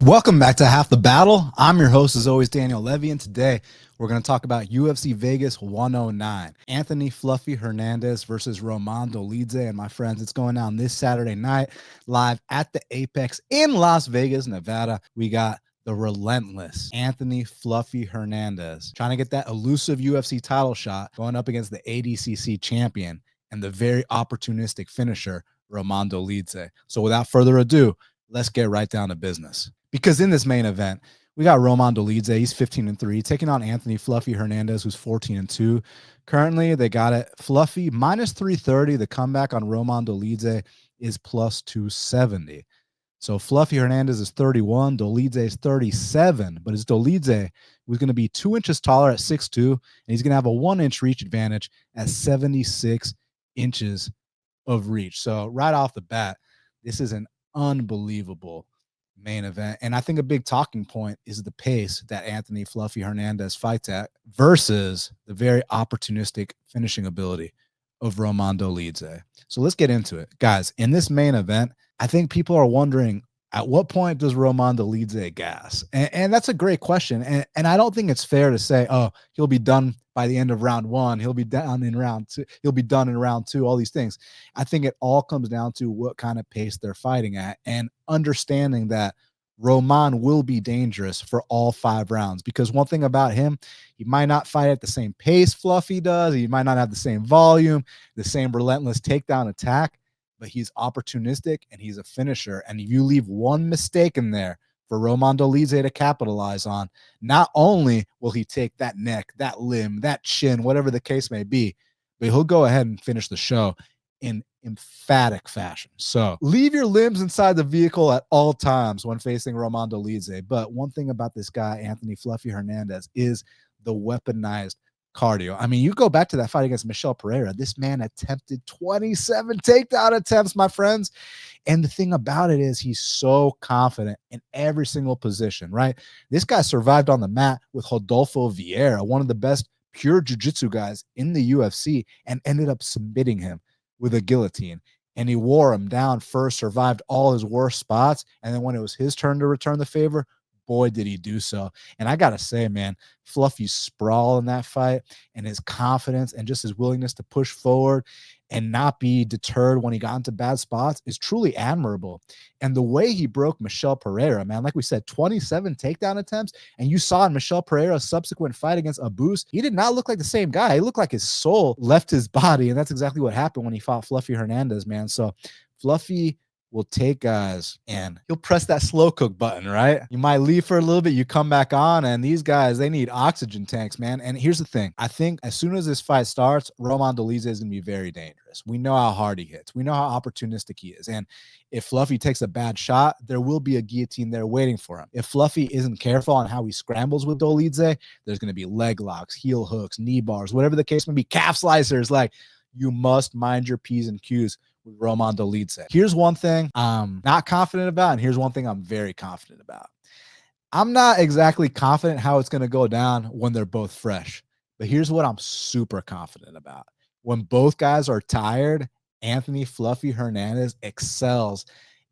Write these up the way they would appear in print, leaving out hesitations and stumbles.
Welcome back to Half the Battle. I'm your host, as always, Daniel Levi, and today we're going to talk about UFC Vegas 109. Anthony Fluffy Hernandez versus Roman Dolidze. And my friends, it's going down this Saturday night live at the Apex in Las Vegas, Nevada. We got the relentless Anthony Fluffy Hernandez trying to get that elusive UFC title shot, going up against the ADCC champion and the very opportunistic finisher, Roman Dolidze. So without further ado, let's get right down to business. Because in this main event, we got Roman Dolidze. He's 15-3, taking on Anthony Fluffy Hernandez, who's 14-2. Currently, they got it Fluffy minus 330. The comeback on Roman Dolidze is plus 270. So Fluffy Hernandez is 31, Dolidze is 37, but it's Dolidze who's going to be 2 inches taller at 6'2", and he's going to have a 1-inch reach advantage at 76 inches of reach. So right off the bat, this is an unbelievable main event. And I think a big talking point is the pace that Anthony Fluffy Hernandez fights at versus the very opportunistic finishing ability of Roman Dolidze. So let's get into it. Guys, in this main event, I think people are wondering, at what point does Roman Dolidze gas? And that's a great question. And I don't think it's fair to say, oh, he'll be done by the end of round one. He'll be done in round two. He'll be done in round two, all these things. I think it all comes down to what kind of pace they're fighting at and understanding that Roman will be dangerous for all 5 rounds, because one thing about him, he might not fight at the same pace Fluffy does. He might not have the same volume, the same relentless takedown attack, but he's opportunistic and he's a finisher. And if you leave one mistake in there for Roman Dolidze to capitalize on, not only will he take that neck, that limb, that chin, whatever the case may be, but he'll go ahead and finish the show in emphatic fashion. So leave your limbs inside the vehicle at all times when facing Roman Dolidze. But one thing about this guy, Anthony Fluffy Hernandez, is the weaponized cardio. I mean, you go back to that fight against Michel Pereira, this man attempted 27 takedown attempts, my friends. And the thing about it is he's so confident in every single position, right? This guy survived on the mat with Rodolfo Vieira, one of the best pure jiu-jitsu guys in the UFC, and ended up submitting him with a guillotine. And he wore him down first, survived all his worst spots. And then when it was his turn to return the favor, boy, did he do so. And I got to say, man, Fluffy's sprawl in that fight and his confidence and just his willingness to push forward and not be deterred when he got into bad spots is truly admirable. And the way he broke Michel Pereira, man, like we said, 27 takedown attempts. And you saw in Michel Pereira's subsequent fight against Abus, he did not look like the same guy. He looked like his soul left his body. And that's exactly what happened when he fought Fluffy Hernandez, man. So Fluffy will take guys and he'll press that slow cook button, right? You might leave for a little bit, you come back on, and these guys, they need oxygen tanks, man. And here's the thing. I think as soon as this fight starts, Roman Dolidze is going to be very dangerous. We know how hard he hits. We know how opportunistic he is. And if Fluffy takes a bad shot, there will be a guillotine there waiting for him. If Fluffy isn't careful on how he scrambles with Dolidze, there's going to be leg locks, heel hooks, knee bars, whatever the case may be, calf slicers. Like, you must mind your P's and Q's with Roman Dolidze. Here's one thing I'm not confident about, and here's one thing I'm very confident about. I'm not exactly confident how it's going to go down when they're both fresh, but here's what I'm super confident about. When both guys are tired, Anthony Fluffy Hernandez excels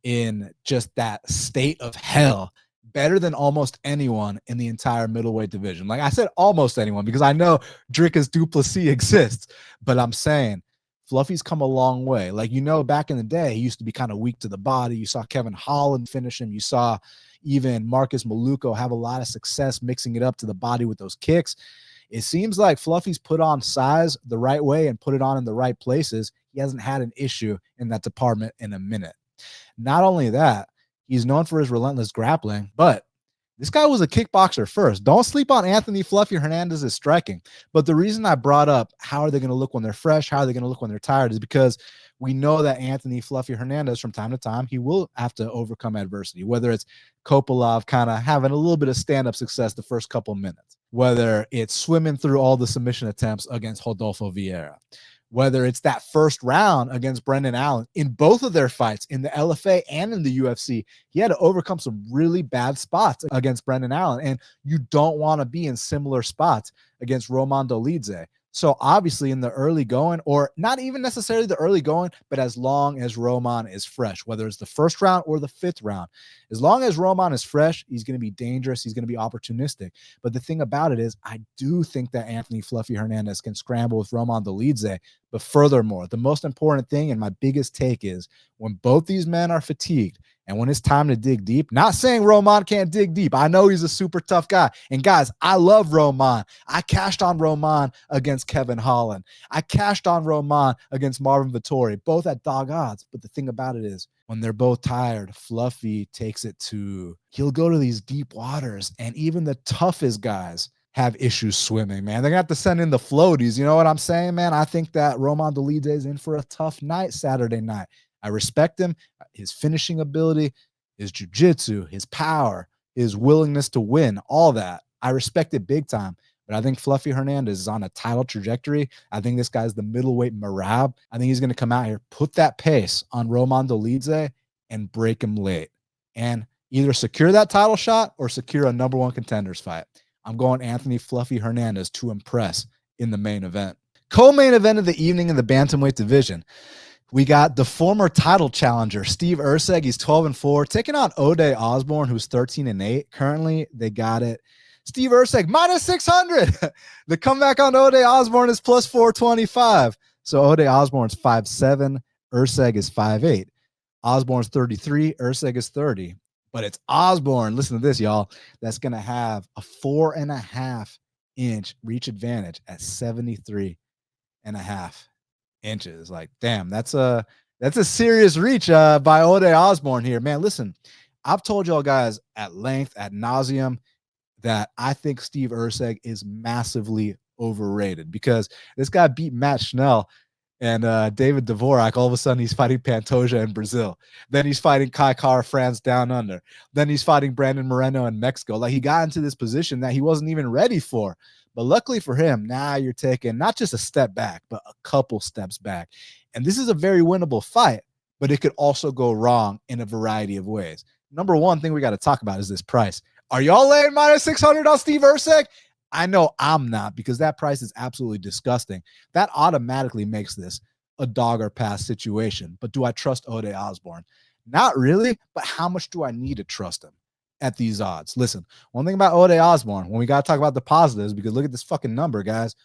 in just that state of hell better than almost anyone in the entire middleweight division. Like I said, almost anyone, because I know Dricus du Plessis exists, but I'm saying Fluffy's come a long way. Like, you know, back in the day, he used to be kind of weak to the body. You saw Kevin Holland finish him. You saw even Marcus Maluko have a lot of success mixing it up to the body with those kicks. It seems like Fluffy's put on size the right way and put it on in the right places. He hasn't had an issue in that department in a minute. Not only that, he's known for his relentless grappling, but this guy was a kickboxer first. Don't sleep on Anthony Fluffy Hernandez's striking. But the reason I brought up how are they going to look when they're fresh, how are they going to look when they're tired, is because we know that Anthony Fluffy Hernandez, from time to time, he will have to overcome adversity, whether it's Kopolov kind of having a little bit of stand-up success the first couple minutes, whether it's swimming through all the submission attempts against Rodolfo Vieira, whether it's that first round against Brendan Allen. In both of their fights, in the LFA and in the UFC, he had to overcome some really bad spots against Brendan Allen, and you don't want to be in similar spots against Roman Dolidze. So obviously in the early going, or not even necessarily the early going, but as long as Roman is fresh, whether it's the first round or the fifth round, as long as Roman is fresh, he's going to be dangerous. He's going to be opportunistic. But the thing about it is, I do think that Anthony Fluffy Hernandez can scramble with Roman Dolidze. But furthermore, the most important thing and my biggest take is when both these men are fatigued, and when it's time to dig deep, not saying Roman can't dig deep. I know he's a super tough guy. And guys, I love Roman. I cashed on Roman against Kevin Holland. I cashed on Roman against Marvin Vettori, both at dog odds. But the thing about it is, when they're both tired, Fluffy takes it to, he'll go to these deep waters. And even the toughest guys have issues swimming, man. They're going to have to send in the floaties. You know what I'm saying, man? I think that Roman Dolidze is in for a tough night Saturday night. I respect him, his finishing ability, his jiu-jitsu, his power, his willingness to win, all that. I respect it big time. But I think Fluffy Hernandez is on a title trajectory. I think this guy's the middleweight Marab. I think he's going to come out here, put that pace on Roman Dolidze, and break him late. And either secure that title shot or secure a #1 contenders fight. I'm going Anthony Fluffy Hernandez to impress in the main event. Co-main event of the evening in the bantamweight division. We got the former title challenger, Steve Erceg. He's 12-4, taking on Ode Osbourne, who's 13-8. Currently, they got it. Steve Erceg, -600. The comeback on Ode Osbourne is +425. So Ode Osbourne's 5'7", Erceg is 5'8". Osbourne's 33, Erceg is 30. But it's Osbourne, listen to this, y'all, that's going to have a 4.5-inch reach advantage at 73.5 inches. Like, damn, that's a serious reach by Ode Osbourne here, man. Listen, I've told y'all guys at length, ad nauseum, that I think Steve Erceg is massively overrated because this guy beat Matt Schnell and David Dvorak. All of a sudden, he's fighting Pantoja in Brazil. Then he's fighting Kai Kara France down under. Then he's fighting Brandon Moreno in Mexico. Like, he got into this position that he wasn't even ready for. But luckily for him, now you're taking not just a step back, but a couple steps back. And this is a very winnable fight, but it could also go wrong in a variety of ways. Number one thing we got to talk about is this price. Are y'all laying -600 on Steve Erceg? I know I'm not, because that price is absolutely disgusting. That automatically makes this a dog or pass situation. But do I trust Ode Osbourne? Not really, but how much do I need to trust him at these odds? Listen, one thing about Ode Osbourne, when we got to talk about the positives, because look at this fucking number, guys.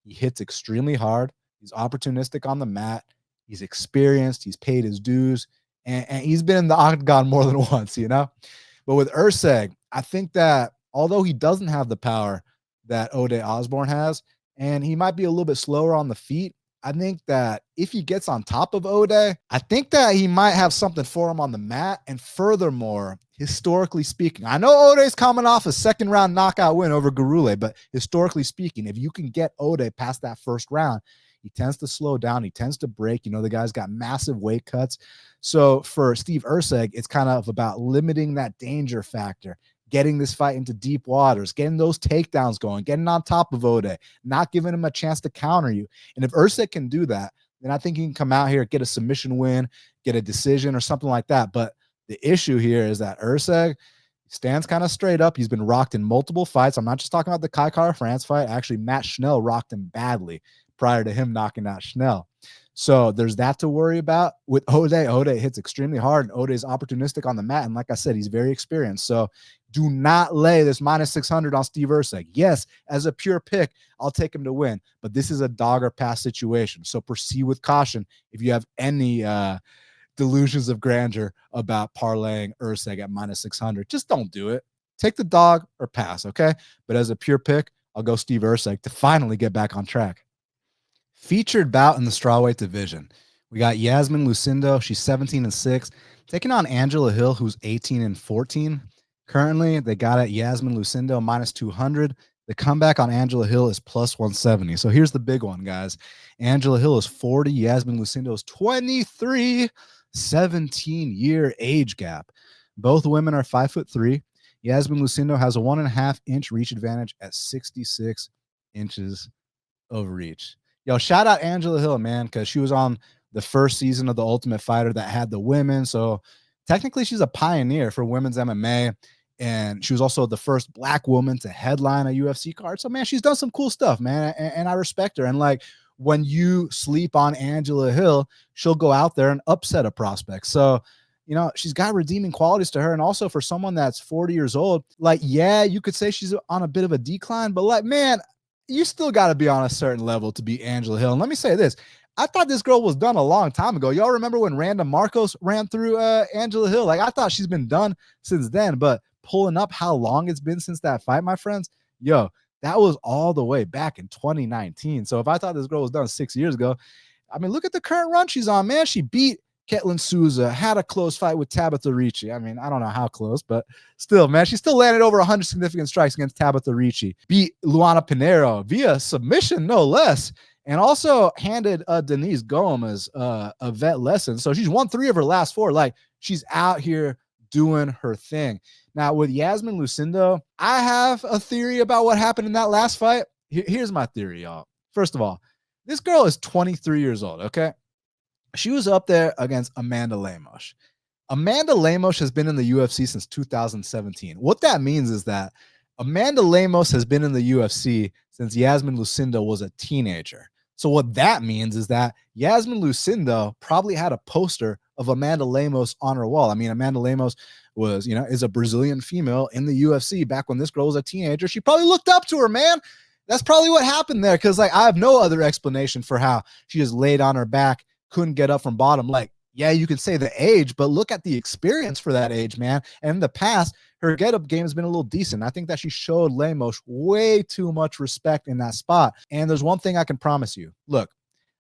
He hits extremely hard. He's opportunistic on the mat. He's experienced. He's paid his dues. And he's been in the octagon more than once, you know? But with Erceg, I think that although he doesn't have the power that Ode Osbourne has, and he might be a little bit slower on the feet, I think that if he gets on top of Ode, I think that he might have something for him on the mat. And furthermore, historically speaking, I know Ode's coming off a second-round knockout win over Gurule, but historically speaking, if you can get Ode past that first round, he tends to slow down. He tends to break. You know, the guy's got massive weight cuts. So for Steve Erceg, it's kind of about limiting that danger factor, getting this fight into deep waters, getting those takedowns going, getting on top of Ode, not giving him a chance to counter you. And if Erceg can do that, then I think he can come out here, get a submission win, get a decision or something like that. But the issue here is that Erceg stands kind of straight up. He's been rocked in multiple fights. I'm not just talking about the Kai Kara France fight. Actually, Matt Schnell rocked him badly prior to him knocking out Schnell. So there's that to worry about. With Ode, Ode hits extremely hard, and Ode is opportunistic on the mat. And like I said, he's very experienced. So do not lay this -600 on Steve Erceg. Yes, as a pure pick, I'll take him to win. But this is a dog or pass situation. So proceed with caution if you have any delusions of grandeur about parlaying Erceg at -600. Just don't do it. Take the dog or pass, okay? But as a pure pick, I'll go Steve Erceg to finally get back on track. Featured bout in the strawweight division. We got Iasmin Lucindo. She's 17-6, taking on Angela Hill, who's 18-14. Currently, they got it Iasmin Lucindo -200. The comeback on Angela Hill is +170. So here's the big one, guys. Angela Hill is 40. Iasmin Lucindo is 23. 17-year age gap. Both women are 5'3". Iasmin Lucindo has a 1.5-inch reach advantage at 66 inches of reach. Yo, shout out Angela Hill, man, because she was on the first season of The Ultimate Fighter that had the women. So technically she's a pioneer for women's MMA. And she was also the first Black woman to headline a UFC card. So, man, she's done some cool stuff, man. And I respect her. And like, when you sleep on Angela Hill, she'll go out there and upset a prospect. So, she's got redeeming qualities to her. And also for someone that's 40 years old, like, yeah, you could say she's on a bit of a decline, but like, man, you still got to be on a certain level to beat Angela Hill. And let me say this. I thought this girl was done a long time ago. Y'all remember when Randa Marcos ran through Angela Hill? Like, I thought she's been done since then, but pulling up how long it's been since that fight, my friends, that was all the way back in 2019. So if I thought this girl was done 6 years ago, I mean, look at the current run she's on, man. She beat Ketlin Souza, had a close fight with Tabitha Ricci. I mean, I don't know how close, but still, man, she still landed over 100 significant strikes against Tabitha Ricci. Beat Luana Pinheiro via submission, no less. And also handed Denise Gomez a vet lesson. So she's won 3 of her last 4. Like, she's out here doing her thing. Now, with Iasmin Lucindo, I have a theory about what happened in that last fight. Here's my theory, y'all. First of all, this girl is 23 years old, okay? She was up there against Amanda Lemos. Amanda Lemos has been in the UFC since 2017. What that means is that Amanda Lemos has been in the UFC since Iasmin Lucindo was a teenager. So what that means is that Iasmin Lucindo probably had a poster of Amanda Lemos on her wall. I mean, Amanda Lemos was, is a Brazilian female in the UFC back when this girl was a teenager. She probably looked up to her, man. That's probably what happened there. Cause like, I have no other explanation for how she just laid on her back, couldn't get up from bottom. Like, yeah, you can say the age, but look at the experience for that age, man. And in the past, her get-up game has been a little decent. I think that she showed Lemos way too much respect in that spot. And there's one thing I can promise you. Look,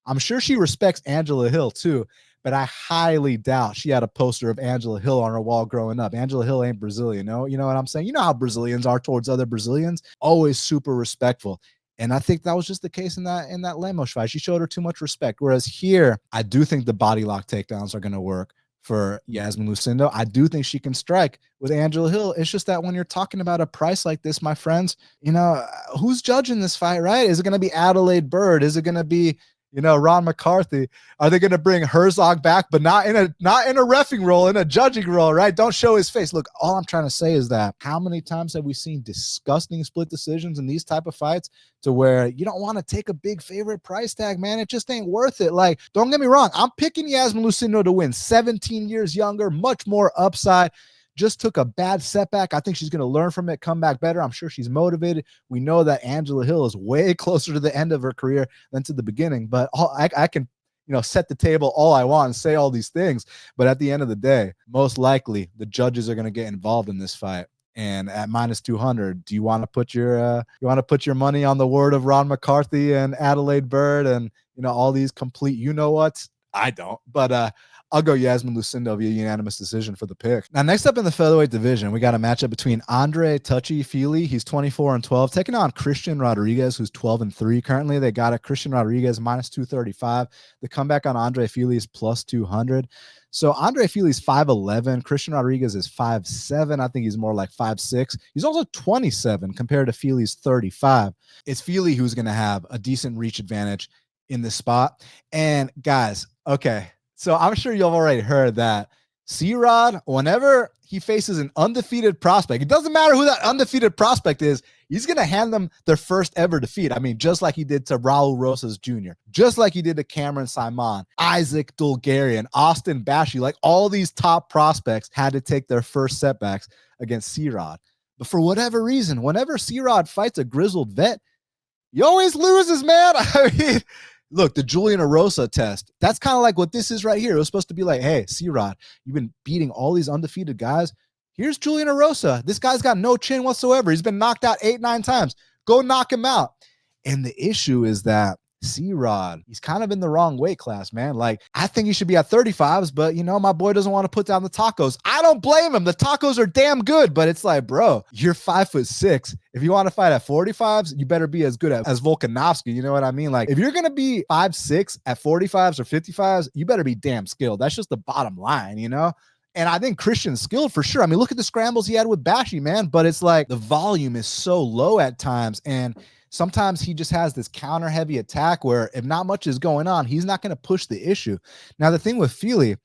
I'm sure she respects Angela Hill too, but I highly doubt she had a poster of Angela Hill on her wall growing up. Angela Hill ain't Brazilian, no? You know what I'm saying? You know how Brazilians are towards other Brazilians? Always super respectful. And I think that was just the case in that Lemos fight. She showed her too much respect. Whereas here, I do think the body lock takedowns are going to work for Iasmin Lucindo. I do think she can strike with Angela Hill. It's just that when you're talking about a price like this, my friends, who's judging this fight, right? Is it going to be Adelaide Bird? Is it going to be, Ron McCarthy? Are they going to bring Herzog back, but not in a reffing role, in a judging role, right? Don't show his face. Look, all I'm trying to say is that how many times have we seen disgusting split decisions in these type of fights to where you don't want to take a big favorite price tag, man? It just ain't worth it. Like, don't get me wrong. I'm picking Iasmin Lucindo to win. 17 years younger, much more upside. Just took a bad setback. I think she's going to learn from it, come back better. I'm sure she's motivated. We know that Angela Hill is way closer to the end of her career than to the beginning, but I can, set the table all I want and say all these things. But at the end of the day, most likely the judges are going to get involved in this fight. And at minus 200, do you want to put your money on the word of Ron McCarthy and Adelaide Bird and, all these complete, what? I don't, but, I'll go Iasmin Lucindo via unanimous decision for the pick. Now, next up in the featherweight division, we got a matchup between Andre Touchy Fili. He's 24-12, taking on Christian Rodriguez, who's 12-3. Currently, they got it. Christian Rodriguez minus 235. The comeback on Andre Fili is plus 200. So Andre Fili's 5'11". Christian Rodriguez is 5'7". I think he's more like 5'6". He's also 27 compared to Fili's 35. It's Fili who's going to have a decent reach advantage in this spot. And guys, okay. So I'm sure you've already heard that C-Rod, whenever he faces an undefeated prospect, it doesn't matter who that undefeated prospect is, he's going to hand them their first ever defeat. I mean, just like he did to Raul Rosas Jr., just like he did to Cameron Simon, Isaac Dulgarian, Austin Bashi, like all these top prospects had to take their first setbacks against C-Rod. But for whatever reason, whenever C-Rod fights a grizzled vet, he always loses, man. I mean, look, the Julian Erosa test, that's kind of like what this is right here. It was supposed to be like, hey, C-Rod, you've been beating all these undefeated guys. Here's Julian Erosa. This guy's got no chin whatsoever. He's been knocked out 8-9 times. Go knock him out. And the issue is that C-Rod, he's kind of in the wrong weight class, man. Like, I think he should be at 35s, but, my boy doesn't want to put down the tacos. I don't blame him. The tacos are damn good, but it's like, bro, you're 5'6". If you want to fight at 45s, you better be as good as Volkanovski. You know what I mean? Like, if you're going to be 5'6" at 45s or 55s, you better be damn skilled. That's just the bottom line, And I think Christian's skilled for sure. I mean, look at the scrambles he had with Bashi, man. But it's like the volume is so low at times. And sometimes he just has this counter heavy attack where if not much is going on, he's not going to push the issue. Now, the thing with Fili,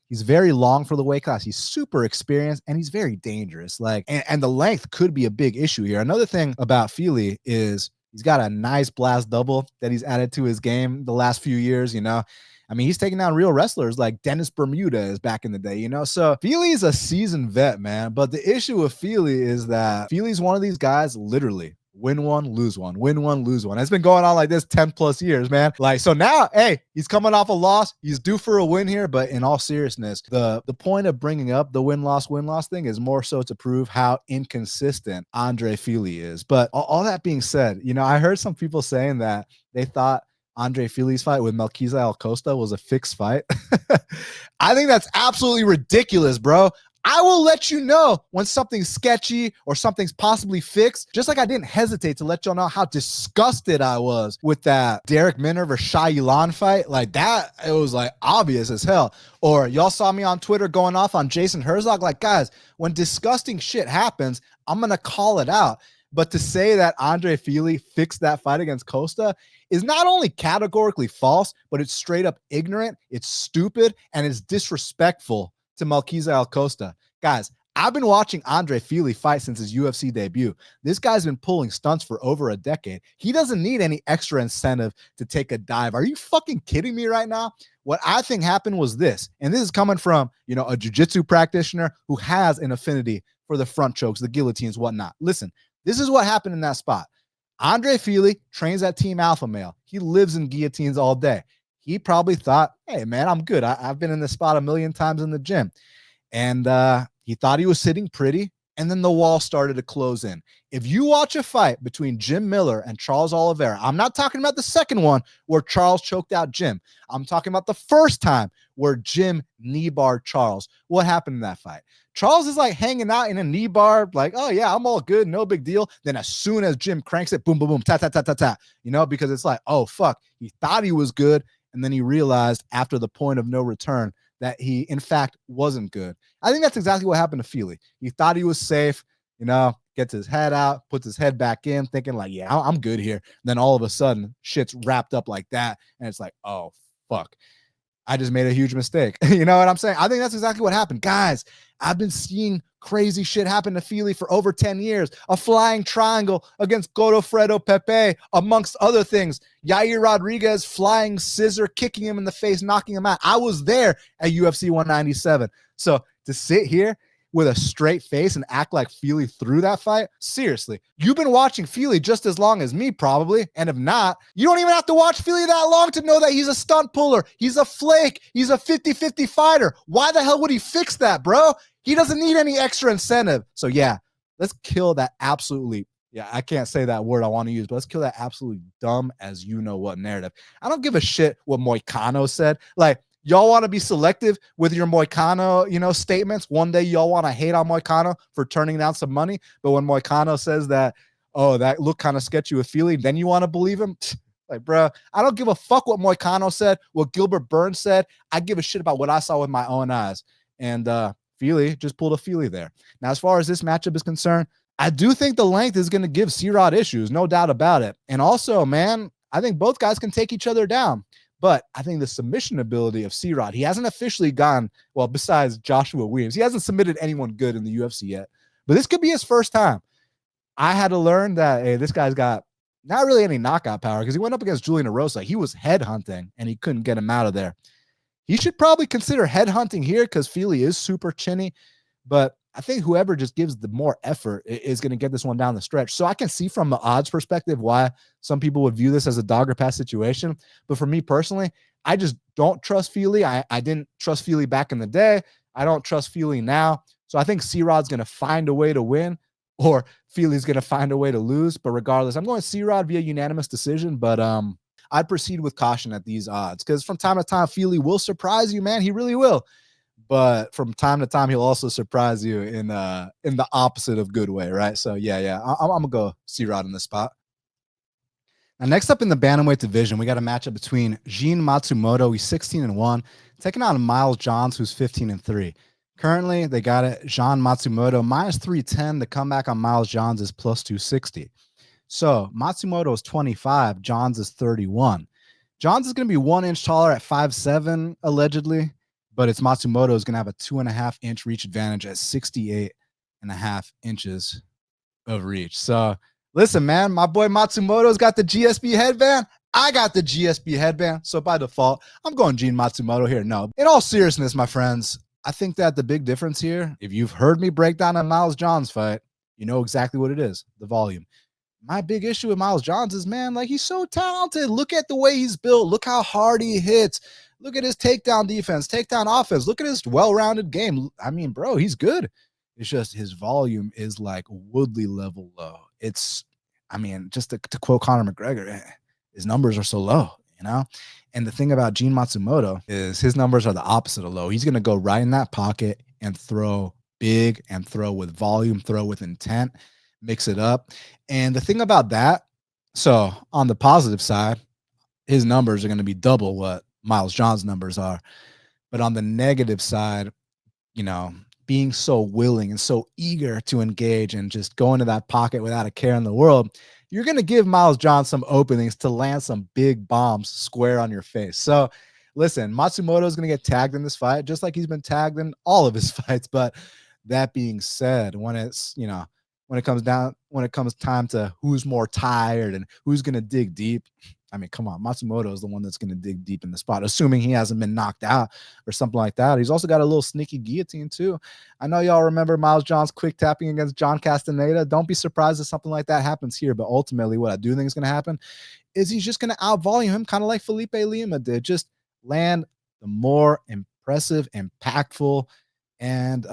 He's very long for the weight class. He's super experienced and he's very dangerous. Like, and the length could be a big issue here. Another thing about Fili is he's got a nice blast double that he's added to his game the last few years, you know. I mean, he's taking down real wrestlers like Dennis Bermudez back in the day, you know? So Fili's a seasoned vet, man. But the issue with Fili is that Fili's one of these guys, literally, win one, lose one, win one, lose one. It's been going on like this 10 plus years, man. Like, so now, hey, he's coming off a loss. He's due for a win here. But in all seriousness, the point of bringing up the win-loss thing is more so to prove how inconsistent Andre Fili is. But all that being said, you know, I heard some people saying that they thought Andre Fili's fight with Melquiza Costa was a fixed fight. I think that's absolutely ridiculous, bro. I will let you know when something's sketchy or something's possibly fixed, just like I didn't hesitate to let y'all know how disgusted I was with that Derek Minner versus Shai Elan fight. Like that, it was like obvious as hell. Or y'all saw me on Twitter going off on Jason Herzog. Like, guys, when disgusting shit happens, I'm going to call it out. But to say that Andre Fili fixed that fight against Costa is not only categorically false, but it's straight up ignorant, it's stupid, and it's disrespectful to Melquiza Costa. Guys, I've been watching Andre Fili fight since his UFC debut. This guy's been pulling stunts for over a decade. He doesn't need any extra incentive to take a dive. Are you fucking kidding me right now? What I think happened was this, and this is coming from, you know, a jiu-jitsu practitioner who has an affinity for the front chokes, the guillotines, whatnot. Listen, this is what happened in that spot. Andre Fili trains at Team Alpha Male. He lives in guillotines all day. He probably thought, hey, man, I'm good. I've been in this spot a million times in the gym. And he thought he was sitting pretty, and then the wall started to close in. If you watch a fight between Jim Miller and Charles Oliveira, I'm not talking about the second one where Charles choked out Jim. I'm talking about the first time where Jim knee-barred Charles. What happened in that fight? Charles is like hanging out in a knee bar, like, oh yeah, I'm all good, no big deal. Then as soon as Jim cranks it, boom, boom, boom, ta, ta, ta, ta, ta, you know, because it's like, oh, fuck, he thought he was good. And then he realized after the point of no return that he, in fact, wasn't good. I think that's exactly what happened to Fili. He thought he was safe, you know, gets his head out, puts his head back in, thinking like, yeah, I'm good here. And then all of a sudden, shit's wrapped up like that. And it's like, oh, fuck. I just made a huge mistake. You know what I'm saying? I think that's exactly what happened. Guys, I've been seeing crazy shit happen to Fili for over 10 years. A flying triangle against Godofredo Pepe, amongst other things. Yair Rodriguez flying scissor, kicking him in the face, knocking him out. I was there at UFC 197. So to sit here with a straight face and act like Fili threw that fight? Seriously, you've been watching Fili just as long as me, probably. And if not, you don't even have to watch Fili that long to know that he's a stunt puller. He's a flake. He's a 50-50 fighter. Why the hell would he fix that, bro? He doesn't need any extra incentive. So yeah, let's kill that absolutely, yeah, I can't say that word I want to use, but let's kill that absolutely dumb as you know what narrative. I don't give a shit what Moicano said. Like, y'all want to be selective with your Moicano, you know, statements. One day y'all want to hate on Moicano for turning down some money. But when Moicano says that, oh, that looked kind of sketchy with Fili, then you want to believe him? Like, bro, I don't give a fuck what Moicano said, what Gilbert Burns said. I give a shit about what I saw with my own eyes. And Fili just pulled a Fili there. Now, as far as this matchup is concerned, I do think the length is going to give C-Rod issues, no doubt about it. And also, man, I think both guys can take each other down. But I think the submission ability of C-Rod, he hasn't officially gone, well, besides Joshua Williams, he hasn't submitted anyone good in the UFC yet. But this could be his first time. I had to learn that, hey, this guy's got not really any knockout power because he went up against Julian Erosa. He was headhunting, and he couldn't get him out of there. He should probably consider headhunting here because Fili is super chinny. But I think whoever just gives the more effort is going to get this one down the stretch. So I can see from the odds perspective why some people would view this as a dog or pass situation. But for me personally, I just don't trust Fili. I didn't trust Fili back in the day. I don't trust Fili now. So I think C-Rod's going to find a way to win, or Fili's going to find a way to lose. But regardless, I'm going C-Rod via unanimous decision. But I'd proceed with caution at these odds because from time to time, Fili will surprise you, man. He really will. But from time to time, he'll also surprise you in the opposite of good way, right? So yeah, I'm gonna go C-Rod in this spot. Now, next up in the bantamweight division, we got a matchup between Jean Matsumoto, he's 16-1, taking on Miles Johns, who's 15-3. Currently, they got it Jean Matsumoto minus 310. The comeback on Miles Johns is plus 260. So Matsumoto is 25, Johns is 31. Johns is going to be 1 inch taller at 5'7", allegedly. but it's Matsumoto is going to have a 2.5-inch reach advantage at 68.5 inches of reach. So listen, man, my boy Matsumoto's got the GSP headband. I got the GSP headband. So by default, I'm going Gene Matsumoto here. No, in all seriousness, my friends, I think that the big difference here, if you've heard me break down a Miles Johns fight, you know exactly what it is, the volume. My big issue with Miles Johns is, man, like, he's so talented. Look at the way he's built. Look how hard he hits. Look at his takedown defense, takedown offense. Look at his well-rounded game. I mean, bro, he's good. It's just his volume is like Woodley level low. It's, I mean, just to quote Conor McGregor, his numbers are so low, you know? And the thing about Gene Matsumoto is his numbers are the opposite of low. He's going to go right in that pocket and throw big and throw with volume, throw with intent, mix it up. And the thing about that, so on the positive side, his numbers are going to be double what Miles Johns' numbers are. But on the negative side, you know, being so willing and so eager to engage and just go into that pocket without a care in the world, you're going to give Miles Johns some openings to land some big bombs square on your face. So listen, Matsumoto is going to get tagged in this fight, just like he's been tagged in all of his fights. But that being said, when it's, you know, when it comes time to who's more tired and who's going to dig deep, I mean, come on, Matsumoto is the one that's going to dig deep in the spot, assuming he hasn't been knocked out or something like that. He's also got a little sneaky guillotine too. I know y'all remember Miles Johns quick tapping against John Castaneda. Don't be surprised if something like that happens here. But ultimately, what I do think is going to happen is he's just going to outvolume him, kind of like Felipe Lima did. Just land the more impressive, impactful, and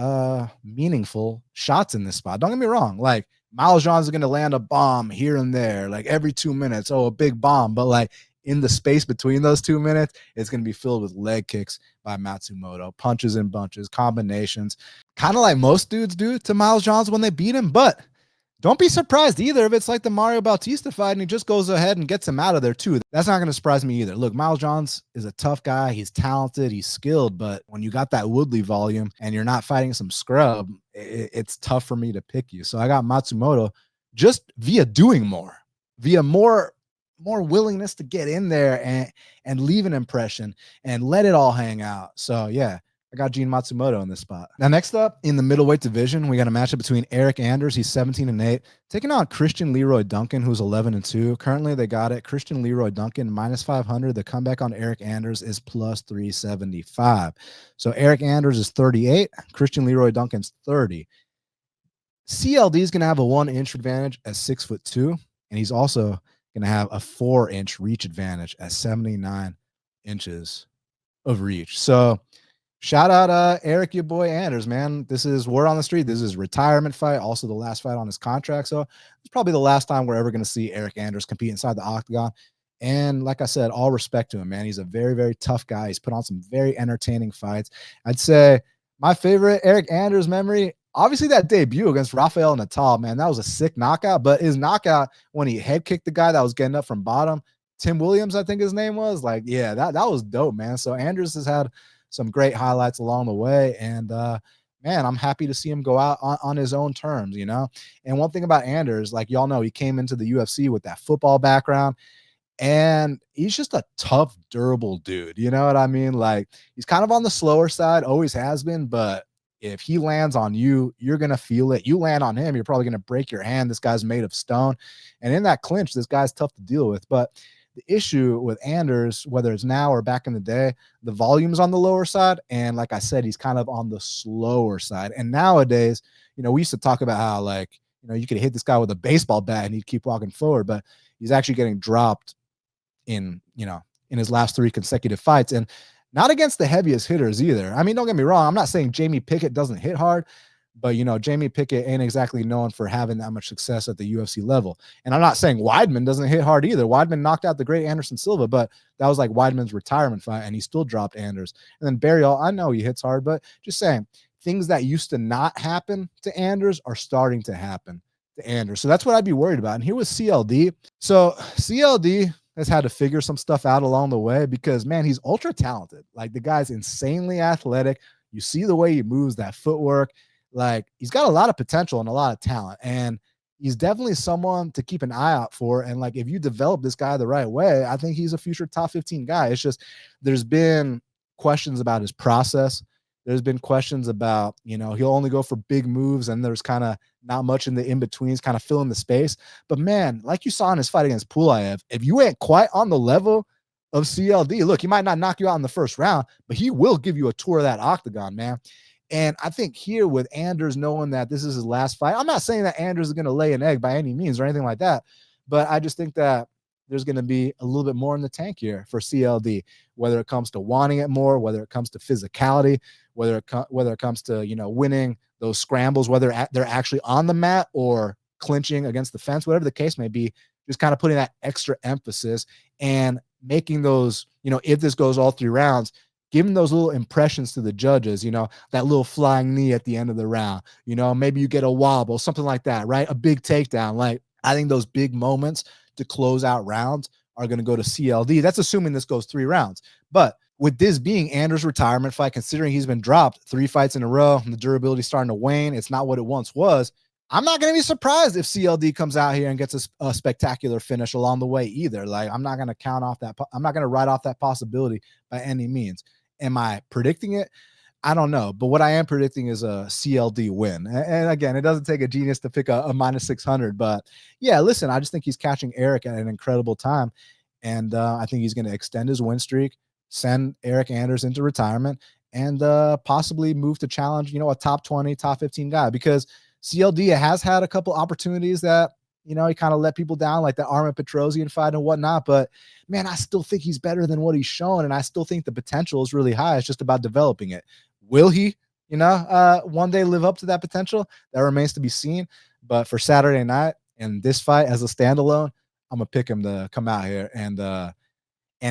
meaningful shots in this spot. Don't get me wrong. Like, Miles Johns is going to land a bomb here and there, like every 2 minutes. Oh, a big bomb. But like in the space between those 2 minutes, it's going to be filled with leg kicks by Matsumoto, punches and bunches, combinations, kind of like most dudes do to Miles Johns when they beat him. But don't be surprised either if it's like the Mario Bautista fight and he just goes ahead and gets him out of there too. That's not going to surprise me either. Look, Miles Johns is a tough guy. He's talented. He's skilled. But when you got that Woodley volume and you're not fighting some scrub, it's tough for me to pick you. So I got Matsumoto just via doing more, via more willingness to get in there and leave an impression and let it all hang out. So yeah, I got Gene Matsumoto in this spot. Now, next up in the middleweight division, we got a matchup between Eryk Anders, he's 17-8, taking on Christian Leroy Duncan, who's 11-2. Currently, they got it. Christian Leroy Duncan -500. The comeback on Eryk Anders is +375. So Eryk Anders is 38. Christian Leroy Duncan's 30. CLD is going to have a 1-inch advantage at 6'2", and he's also going to have a 4-inch reach advantage at 79 inches of reach. So shout out Eryk, your boy Anders, man. This is word on the street. This is his retirement fight, also the last fight on his contract. So it's probably the last time we're ever going to see Eryk Anders compete inside the octagon. And like I said, all respect to him, man. He's a very, very tough guy. He's put on some very entertaining fights. I'd say my favorite Eryk Anders memory, obviously that debut against Raffael Natal, man. That was a sick knockout. But his knockout when he head kicked the guy that was getting up from bottom, Tim Williams, I think his name was, like, yeah, that was dope, man. So Anders has had some great highlights along the way. And man, I'm happy to see him go out on his own terms, you know? And one thing about Anders, like y'all know, he came into the UFC with that football background. And he's just a tough, durable dude. You know what I mean? Like, he's kind of on the slower side, always has been. But if he lands on you, you're going to feel it. You land on him, you're probably going to break your hand. This guy's made of stone. And in that clinch, this guy's tough to deal with. But the issue with Anders, whether it's now or back in the day, the volume's on the lower side. And like I said, he's kind of on the slower side. And nowadays, you know, we used to talk about how, like, you know, you could hit this guy with a baseball bat and he'd keep walking forward, but he's actually getting dropped in, you know, in his last 3 consecutive fights, and not against the heaviest hitters either. I mean, don't get me wrong. I'm not saying Jamie Pickett doesn't hit hard, but, you know, Jamie Pickett ain't exactly known for having that much success at the UFC level. And I'm not saying Weidman doesn't hit hard either. Weidman knocked out the great Anderson Silva, but that was like Weidman's retirement fight, and he still dropped Anders. And then Barrial, I know he hits hard, but just saying, things that used to not happen to Anders are starting to happen to Anders. So that's what I'd be worried about. And here was CLD. So CLD has had to figure some stuff out along the way because, man, he's ultra talented. Like, the guy's insanely athletic. You see the way he moves, that footwork. Like, he's got a lot of potential and a lot of talent, and he's definitely someone to keep an eye out for. And like, if you develop this guy the right way, I think he's a future top 15 guy. It's just, there's been questions about his process. There's been questions about, he'll only go for big moves and there's kind of not much in the in-betweens, kind of filling the space. But man, like you saw in his fight against Pullaev, if you ain't quite on the level of CLD, look, he might not knock you out in the first round, but he will give you a tour of that octagon, man. And I think here with Anders knowing that this is his last fight, I'm not saying that Anders is going to lay an egg by any means or anything like that, but I just think that there's going to be a little bit more in the tank here for CLD, whether it comes to wanting it more, whether it comes to physicality, whether it comes to, winning those scrambles, whether they're actually on the mat or clinching against the fence, whatever the case may be, just kind of putting that extra emphasis and making those, if this goes all 3 rounds, giving those little impressions to the judges, that little flying knee at the end of the round, maybe you get a wobble, something like that, right? A big takedown. Like, I think those big moments to close out rounds are going to go to CLD. That's assuming this goes 3 rounds. But with this being Anders' retirement fight, considering he's been dropped 3 fights in a row, and the durability starting to wane, it's not what it once was. I'm not going to be surprised if CLD comes out here and gets a spectacular finish along the way either. Like, I'm not going to count off that. I'm not going to write off that possibility by any means. Am I predicting it? I don't know. But what I am predicting is a CLD win. And again, it doesn't take a genius to pick a minus 600. But yeah, listen, I just think he's catching Eryk at an incredible time. And I think he's going to extend his win streak, send Eryk Anders into retirement, and possibly move to challenge, a top 20, top 15 guy. Because CLD has had a couple opportunities that, he kind of let people down, like the Armin Petrosian fight and whatnot. But man, I still think he's better than what he's shown. And I still think the potential is really high. It's just about developing it. Will he, one day live up to that potential? That remains to be seen. But for Saturday night and this fight as a standalone, I'm going to pick him to come out here and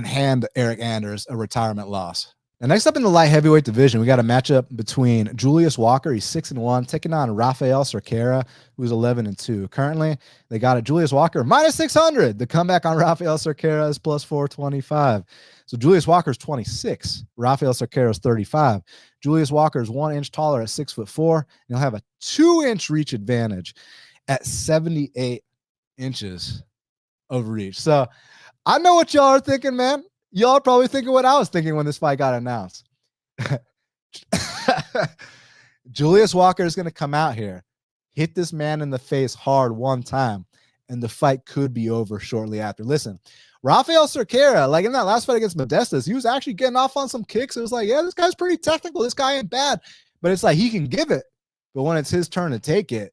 hand Eryk Anders a retirement loss. Now, next up in the light heavyweight division, we got a matchup between Julius Walker, he's 6-1, taking on Raffael Cerqueira, who's 11-2. Currently, they got a Julius Walker minus 600. The comeback on Raffael Cerqueira is plus 425. So Julius Walker's 26, Raffael Cerqueira's 35. Julius Walker is 1 inch taller at 6'4", and he'll have a 2-inch reach advantage at 78 inches of reach. So I know what y'all are thinking, man. Y'all are probably thinking what I was thinking when this fight got announced. Julius Walker is going to come out here, hit this man in the face hard one time, and the fight could be over shortly after. Listen, Raffael Cerqueira, like in that last fight against Modestas, he was actually getting off on some kicks. It was like, yeah, this guy's pretty technical. This guy ain't bad. But it's like he can give it. But when it's his turn to take it,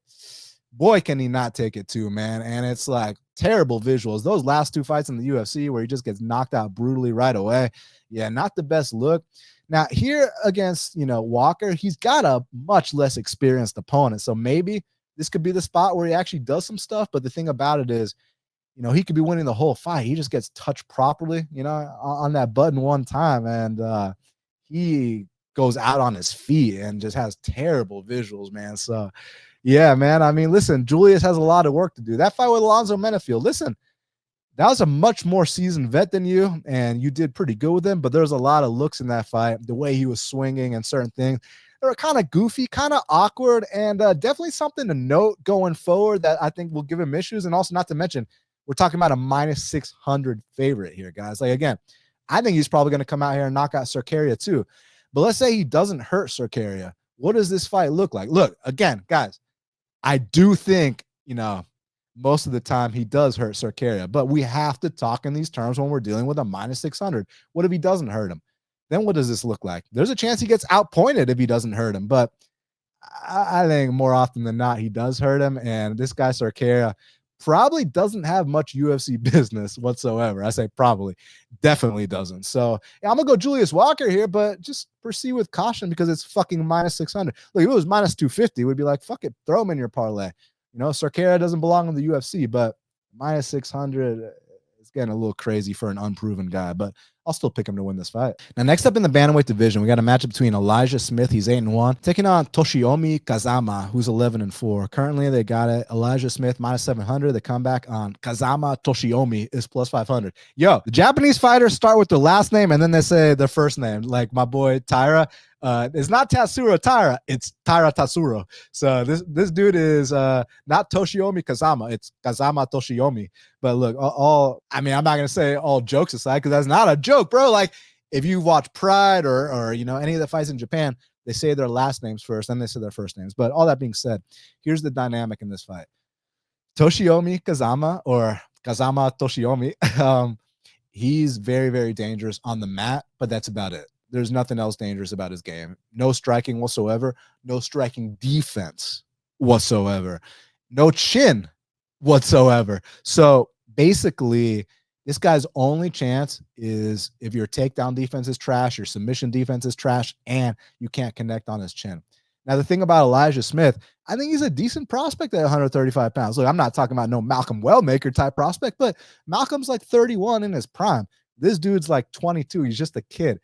boy, can he not take it too, man. And it's like terrible visuals. Those last 2 fights in the UFC where he just gets knocked out brutally right away. Yeah, not the best look. Now, here against, Walker, he's got a much less experienced opponent. So maybe this could be the spot where he actually does some stuff. But the thing about it is, he could be winning the whole fight. He just gets touched properly, on that button one time. And he goes out on his feet and just has terrible visuals, man. So, yeah, man. I mean, listen, Julius has a lot of work to do. That fight with Alonzo Menefield, listen, that was a much more seasoned vet than you, and you did pretty good with him, but there's a lot of looks in that fight, the way he was swinging and certain things. They were kind of goofy, kind of awkward, and definitely something to note going forward that I think will give him issues. And also, not to mention, we're talking about a minus 600 favorite here, guys. Like, again, I think he's probably going to come out here and knock out Cerqueira too. But let's say he doesn't hurt Cerqueira. What does this fight look like? Look, again, guys, I do think, most of the time he does hurt Cerqueira, but we have to talk in these terms when we're dealing with a minus 600. What if he doesn't hurt him? Then what does this look like? There's a chance he gets outpointed if he doesn't hurt him, but I think more often than not, he does hurt him. And this guy Cerqueira probably doesn't have much UFC business whatsoever. I say probably, definitely doesn't. So yeah, I'm gonna go Julius Walker here, but just proceed with caution because it's fucking minus 600. Look, if it was minus 250, we'd be like, fuck it, throw him in your parlay. Cerqueira doesn't belong in the UFC, but minus 600 is getting a little crazy for an unproven guy, but I'll still pick him to win this fight. Now, next up in the bantamweight division, we got a matchup between Elijah Smith, he's 8-1, taking on Toshiomi Kazama, who's 11-4. Currently, they got it. Elijah Smith minus 700. The comeback on Kazama Toshiomi is plus 500. Yo, the Japanese fighters start with their last name and then they say their first name, like my boy Taira. It's not Tatsuro Taira, it's Taira Tatsuro. So this dude is not Toshiomi Kazama, it's Kazama Toshiomi. But look, I'm not gonna say all jokes aside, because that's not a joke, bro. Like, if you watch Pride or any of the fights in Japan, they say their last names first, then they say their first names. But all that being said, here's the dynamic in this fight. Toshiomi Kazama, or Kazama Toshiomi, he's very, very dangerous on the mat, but that's about it. There's nothing else dangerous about his game. No striking whatsoever. No striking defense whatsoever. No chin whatsoever. So basically, this guy's only chance is if your takedown defense is trash, your submission defense is trash, and you can't connect on his chin. Now, the thing about Elijah Smith, I think he's a decent prospect at 135 pounds. Look, I'm not talking about no Malcolm Wellmaker type prospect, but Malcolm's like 31 in his prime. This dude's like 22. He's just a kid.